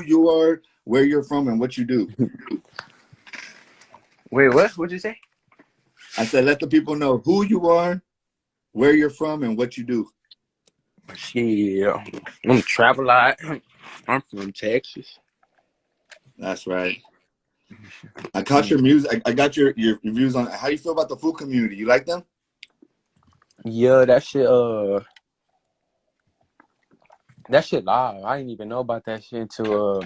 you are, where you're from, and what you do. Wait, what? What'd you say? I said, let the people know who you are, where you're from, and what you do. Shit, I'm travel lot. I'm from Texas. That's right. I caught your music. I got your reviews on how you feel about the food community. You like them? Yeah, that shit. That shit live. I didn't even know about that shit until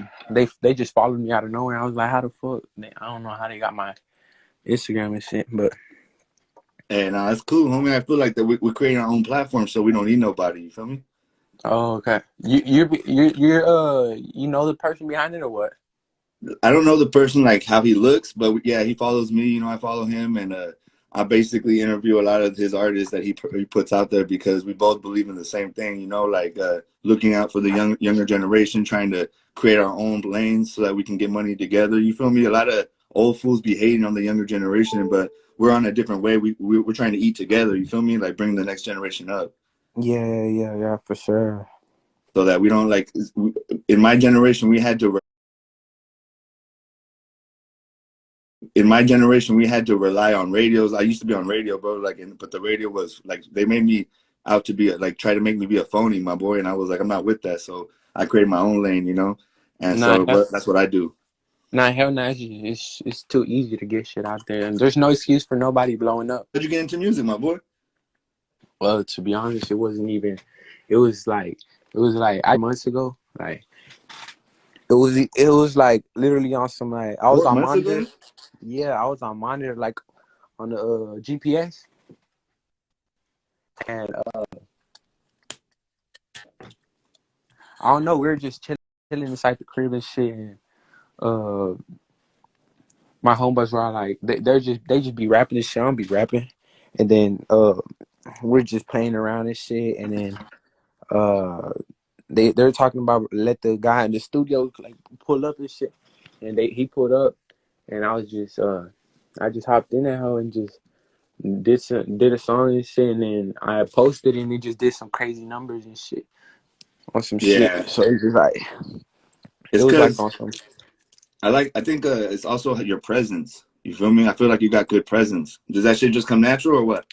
they just followed me out of nowhere. I was like, how the fuck? I don't know how they got my Instagram and shit, but And that's cool, homie. I feel like that we're creating our own platform, so we don't need nobody. You feel me? oh okay. You know the person behind it or what? I don't know the person like how he looks, but yeah, he follows me. You know, I follow him, and I basically interview a lot of his artists that he puts out there because we both believe in the same thing. You know, like looking out for the younger generation, trying to create our own lanes so that we can get money together. You feel me? A lot of old fools be hating on the younger generation, but we're on a different way. We're trying to eat together. You feel me? Like bring the next generation up Yeah, for sure. so that we don't like. In my generation, we had to rely on radios. I used to be on radio, bro. Like, but the radio was like they made me out to be like try to make me be a phony, my boy. And I was like, I'm not with that. So I created my own lane, you know. And Nah, so that's what I do. nah, hell no. It's too easy to get shit out there, and there's no excuse for nobody blowing up. How'd you get into music, my boy? Well, to be honest, it wasn't even. It was like I months ago. Like it was like literally on some like I was on 4 months monitor. ago? Yeah, I was on monitor like on the GPS, and I don't know. We were just chilling inside the crib and shit. And uh, my homeboys were all like, they just be rapping this shit. I don't be rapping, and then we're just playing around and shit, and then uh. They're talking about let the guy in the studio like pull up and shit, and he pulled up, and I just hopped in that hoe and just did a song and shit, and then I posted and it just did some crazy numbers and shit on some shit. Yeah, So it's just like it it's was like because on some I think it's also your presence. You feel me? I feel like you got good presence. Does that shit just come natural or what?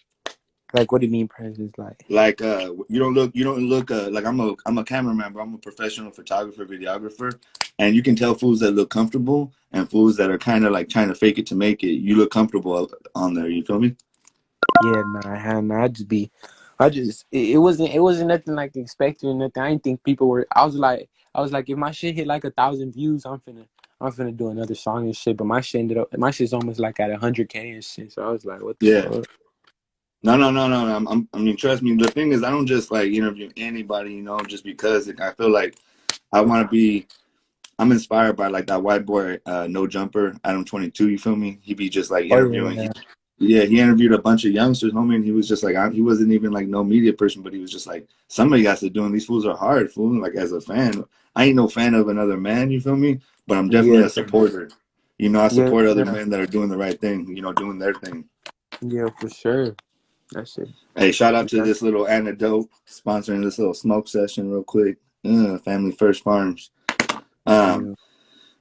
like what do you mean presence like? Like you don't look like I'm a cameraman, but I'm a professional photographer, videographer, and you can tell fools that look comfortable and fools that are kind of like trying to fake it to make it. You look comfortable on there. You feel me? Yeah, nah, it wasn't nothing like expected or nothing. I didn't think people were. I was like, if my shit hit like 1,000 views, I'm finna do another song and shit. But my shit's almost like at 100K and shit. So I was like, what the Yeah. fuck? No. I mean, trust me. The thing is, I don't just like interview anybody, you know, just because I feel like I want to be. I'm inspired by like that white boy, no jumper, Adam 22. You feel me? He be just like Oh interviewing. yeah, Yeah, he interviewed a bunch of youngsters, homie, and he was just like, he wasn't even like no media person, but he was just like, somebody got to doing these fools are hard, fool. Like as a fan, I ain't no fan of another man, you feel me? But I'm definitely yeah, a supporter. You know, I yeah, support other yeah, men that are doing the right thing, you know, doing their thing. yeah, for sure. That shit. Hey, shout out to Yeah. this little anecdote sponsoring this little smoke session real quick. Family First Farms. Um, Yeah.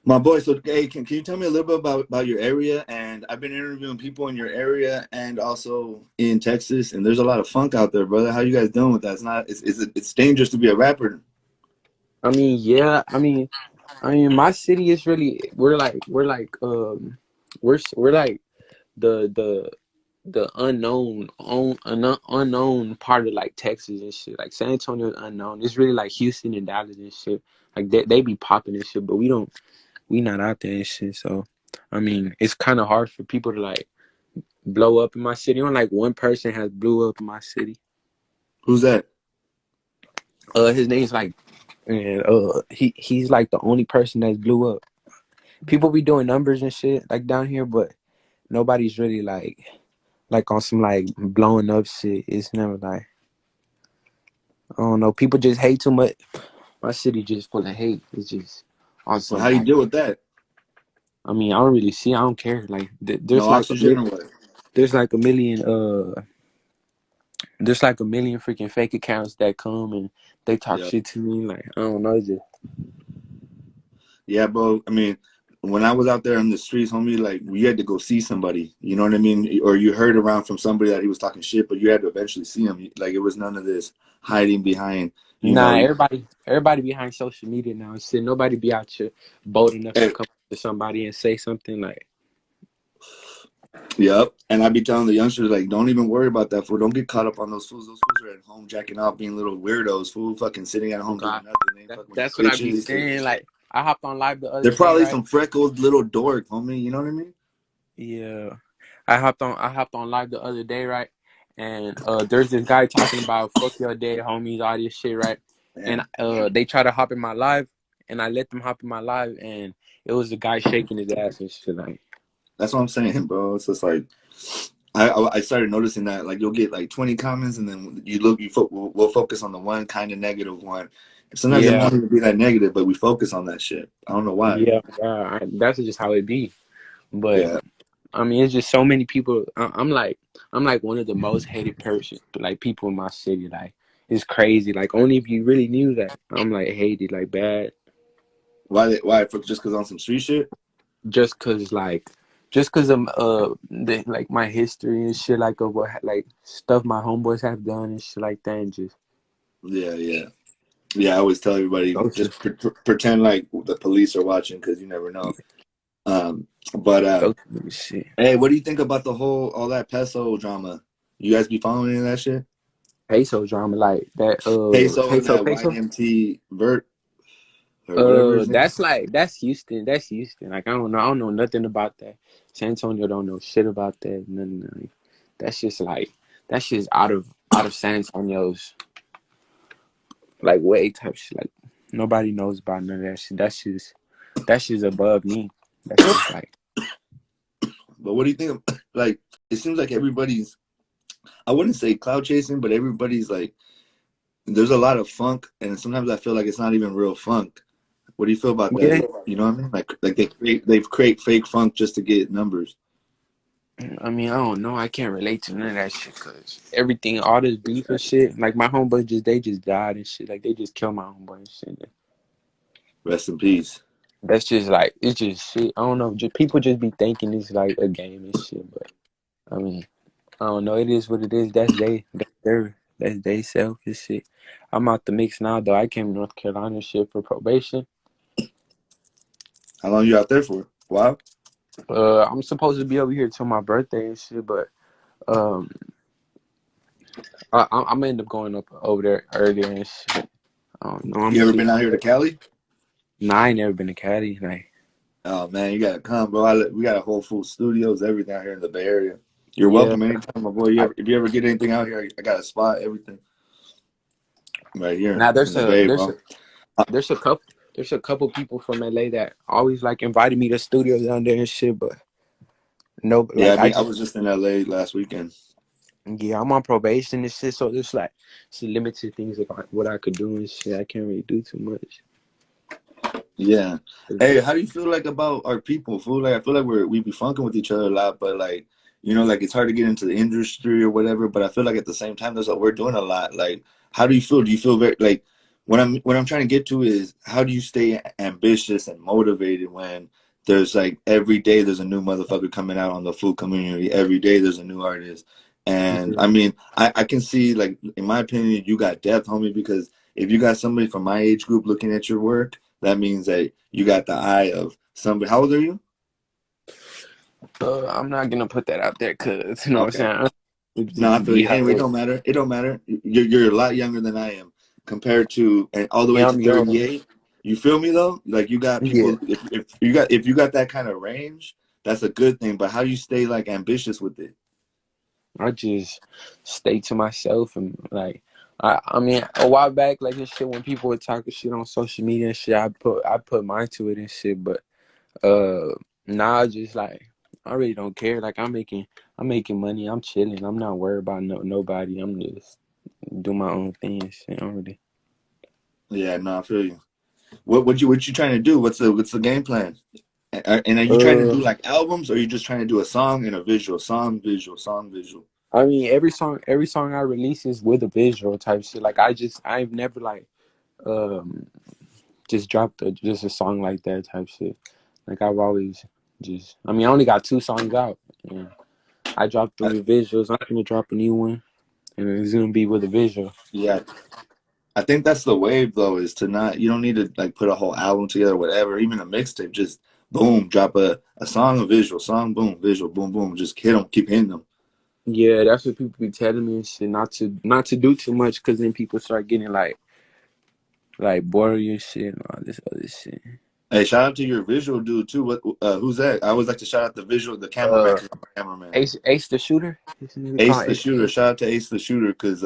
My boy, so hey, can you tell me a little bit about your area? And I've been interviewing people in your area and also in Texas, and there's a lot of funk out there, brother. How you guys doing with that? It's not, it's dangerous to be a rapper. I mean, yeah. I mean, my city is really we're like the the unknown part of like Texas and shit. Like San Antonio is unknown. It's really like Houston and Dallas and shit. Like they be popping and shit, but we not out there and shit. So I mean, it's kind of hard for people to like blow up in my city. Only like one person has blew up in my city. Who's that? His name's like, and he's like the only person that's blew up. People be doing numbers and shit like down here, but nobody's really like on some like blowing up shit. It's never like I don't know. People just hate too much. My city just full of hate. It's just on Well, some how do you like. deal with that? I mean, I don't really see. I don't care. Like No oxygen or what? there's like a million there's like a million freaking fake accounts that come and they talk Yeah. shit to me. Like I don't know. It's just Yeah, bro. I mean, when I was out there on the streets, homie, like you had to go see somebody. You know what I mean? Or you heard around from somebody that he was talking shit, but you had to eventually see him. Like it was none of this hiding behind. You Nah, know. everybody behind social media now. Shit, nobody be out here bold enough to Hey, come up to somebody and say something like, yep. And I be telling the youngsters like, don't even worry about that fool. Don't get caught up on those fools. Those fools are at home jacking out, being little weirdos. Fool, fucking sitting at "Oh home doing God." nothing. They ain't fucking with That's the what I be bitches. saying. Like, I hopped on live the other They're day, probably right? some freckled little dork, homie. You know what I mean? Yeah, I hopped on live the other day, right? And there's this guy talking about fuck your dead homies, all this shit, right? And Man, they try to hop in my live, and I let them hop in my live, and it was the guy shaking his ass and shit, like, that's what I'm saying, bro. It's just like I started noticing that like you'll get like 20 comments and then you look we'll focus on the one kind of negative one. Sometimes it yeah, won't even be that negative, but we focus on that shit. I don't know why. yeah, yeah. That's just how it be. But Yeah. I mean, it's just so many people. I'm like one of the most hated person, like people in my city. Like it's crazy. Like only if you really knew that, I'm like hated, like bad. Why for just cuz on some street shit? Just cause of like my history and shit, like of what like stuff my homeboys have done and shit like that, and just Yeah, yeah. Yeah, I always tell everybody those just pretend like the police are watching cuz you never know. Um but those shit. hey, what do you think about the whole all that peso drama? You guys be following any of that shit? Peso drama like that. Peso and that Peso. YMT Vert or whatever his name. That's Houston. That's Houston. Like I don't know nothing about that. San Antonio don't know shit about that. Nothing. Like, that's just out of San Antonio's like way type shit. Like nobody knows about none of that shit. That's just above me. That's just like But what do you think of, like it seems like everybody's I wouldn't say cloud chasing, but everybody's like there's a lot of funk and sometimes I feel like it's not even real funk. What do you feel about that? yeah. You know what I mean? Like they create fake funk just to get numbers. I mean, I don't know. I can't relate to none of that shit because everything, all this beef and shit. Like my homeboy they just died and shit. Like they just killed my homeboy and shit. Rest in peace. That's just like it's just shit. I don't know. Just people just be thinking it's like a game and shit. But I mean, I don't know. It is what it is. That's they self and shit. I'm out the mix now though. I came to North Carolina and shit for probation. How long you out there for? Wow. I'm supposed to be over here till my birthday and shit, but um, I'm end up going up over there earlier and shit. I don't know. I'm You ever see. been out here to Cali? Nah, I ain't never been to Cali. Like, Oh man, you gotta come, bro. We got a Whole Food Studios, everything out here in the Bay Area. You're yeah. welcome anytime, my boy. I, If you ever get anything out here, I got a spot, everything right here now in the Bay, bro. there's a couple people from LA that always like invited me to studios down there and shit, but no, Yeah, like I I just was just in LA last weekend. yeah, I'm on probation and shit, so there's like some limited things about what I could do and shit. I can't really do too much. Yeah. Hey, how do you feel like about our people? Fool, like I feel like we be funking with each other a lot, but like like it's hard to get into the industry or whatever. But I feel like at the same time, we're doing a lot. Like, how do you feel? Do you feel very like what I'm trying to get to is how do you stay ambitious and motivated when there's like every day there's a new motherfucker coming out on the food community. Every day there's a new artist. And Yeah. I mean, I can see like in my opinion, you got depth, homie, because if you got somebody from my age group looking at your work that means that you got the eye of somebody. How old are you? I'm not gonna put that out there because you know what Okay. I'm saying. No, I Just feel be you. how Anyway, it it. don't matter. It don't matter. You're a lot younger than I am compared to and all the way Yeah, to I'm young. 38. You feel me though? Like you got Yeah, people if you got that kind of range, that's a good thing. But how do you stay like ambitious with it? I just stay to myself and like. I mean, a while back, like this shit, when people were talking shit on social media and shit, I put mine to it and shit. But now I just like I really don't care. Like I'm making money. I'm chilling. I'm not worried about nobody. I'm just do my own thing and shit. I don't really. Yeah, no, I feel you. What you trying to do? What's the game plan? And are you trying to Uh, do like albums or are you just trying to do a song and a visual, song, visual, song, visual? I mean, every song I release is with a visual type shit. Like I've never like um just dropped just a song like that type shit. Like I've always just, I mean, I only got 2 songs out. And I dropped 3 visuals. I'm gonna drop a new one, and it's gonna be with a visual. Yeah, I think that's the wave though, is to not, you don't need to like put a whole album together, whatever, even a mixtape. Just boom, drop a song, a visual, song, boom, visual, boom, boom. Just hit them, keep hitting them. Yeah, that's what people be telling me and shit. Not to do too much, cause then people start getting like bored of your shit and all this other shit. Hey, shout out to your visual dude too. What? Who's that? I always like to shout out the visual, the cameraman. Uh, 'Cause I'm a cameraman. Ace the Shooter. His name Ace called the Ace. shooter. Shout out to Ace the shooter because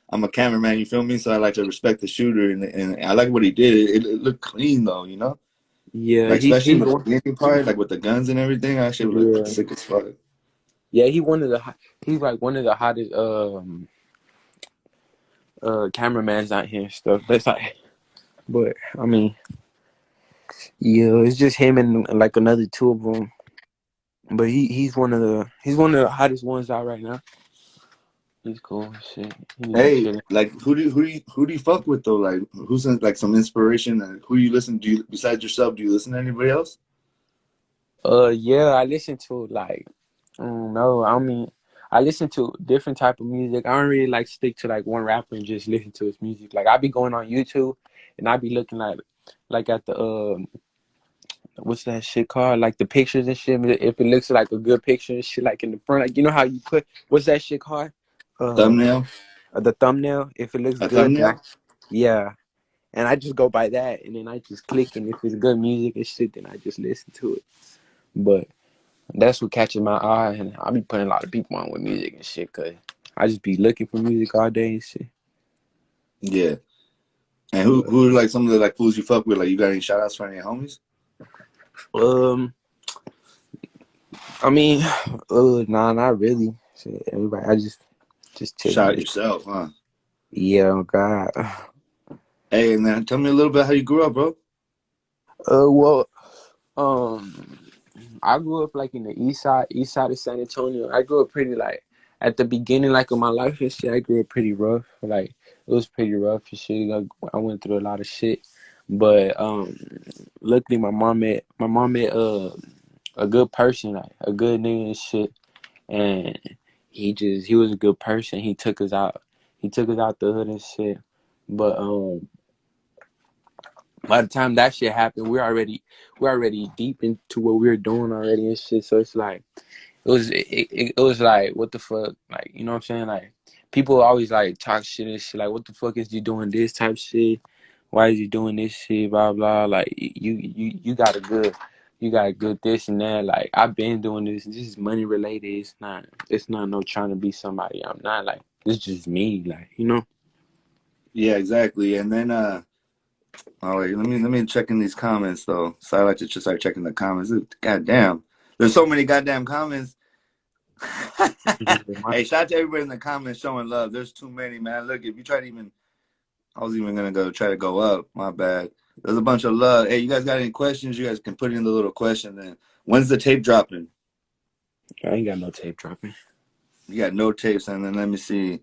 I'm a cameraman. You feel me? So I like to respect the shooter, and I like what he did. It looked clean though, you know. Yeah, Like especially in he's the one. beginning part, like with the guns and everything. I actually was like Yeah, sick as fuck. yeah. He's like one of the hottest cameramans out here and stuff. That's like, but I mean, yeah, it's just him and like another 2 of them. But he's one of the hottest ones out right now. He's cool as shit. He just be Hey, chilling. like who do you fuck with though? Like who's like some inspiration? Who you listen? Do you besides yourself? Do you listen to anybody else? Yeah, I listen to like, I don't know. I mean, I listen to different type of music. I don't really like stick to like one rapper and just listen to his music. Like I be going on YouTube and I be looking like at the what's that shit called? Like the pictures and shit. If it looks like a good picture and shit, like in the front, like you know how you put what's that shit called? Uh, Thumbnail? the thumbnail. If it looks A good, then thumbnail? yeah, and I just go by that, and then I just click, and if it's good music and shit, then I just listen to it. But that's what catches my eye, and I be putting a lot of people on with music and shit, cause I just be looking for music all day and shit. Yeah. And who But who are like some of the like fools you fuck with? Like you got any shout outs for any homies? I mean, nah, not really. Shit, everybody, I just chilling. Shout out Just yourself, huh? yeah, oh God. Hey, and then tell me a little bit how you grew up, bro. Well, um, I grew up like in the east side of San Antonio. I grew up pretty like at the beginning like of my life and shit. I grew up pretty rough. Like it was pretty rough and shit. I went through a lot of shit, but luckily my mom met a good person, like a good nigga and shit, and he was a good person. He took us out. He took us out the hood and shit. But by the time that shit happened, we're already deep into what we were doing already and shit. So it's like it was like what the fuck, like you know what I'm saying? Like people always like talk shit and shit. Like what the fuck is you doing this type shit? Why is you doing this shit? Blah blah. Like you got a good this and that. Like I've been doing this. This is money related. It's not no trying to be somebody I'm not. Like it's just me. Like you know. Yeah, exactly. And then oh wait, let me check in these comments though. So I like to just start checking the comments. God damn. There's so many goddamn comments. Hey, shout out to everybody in the comments showing love. There's too many, man. Look, if you try to even I was even gonna go try to go up. My bad. There's a bunch of love. Hey, you guys got any questions? You guys can put in the little question. Then when's the tape dropping? I ain't got no tape dropping. You got no tapes, and then let me see.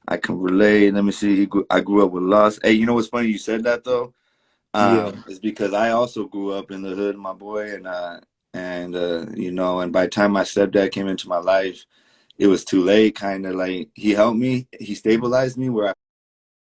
I can relate. Let me see. I grew up with loss. Hey, you know what's funny? You said that though. Yeah. Is because I also grew up in the hood, my boy, and by the time my stepdad came into my life, it was too late. Kind of like he helped me, he stabilized me where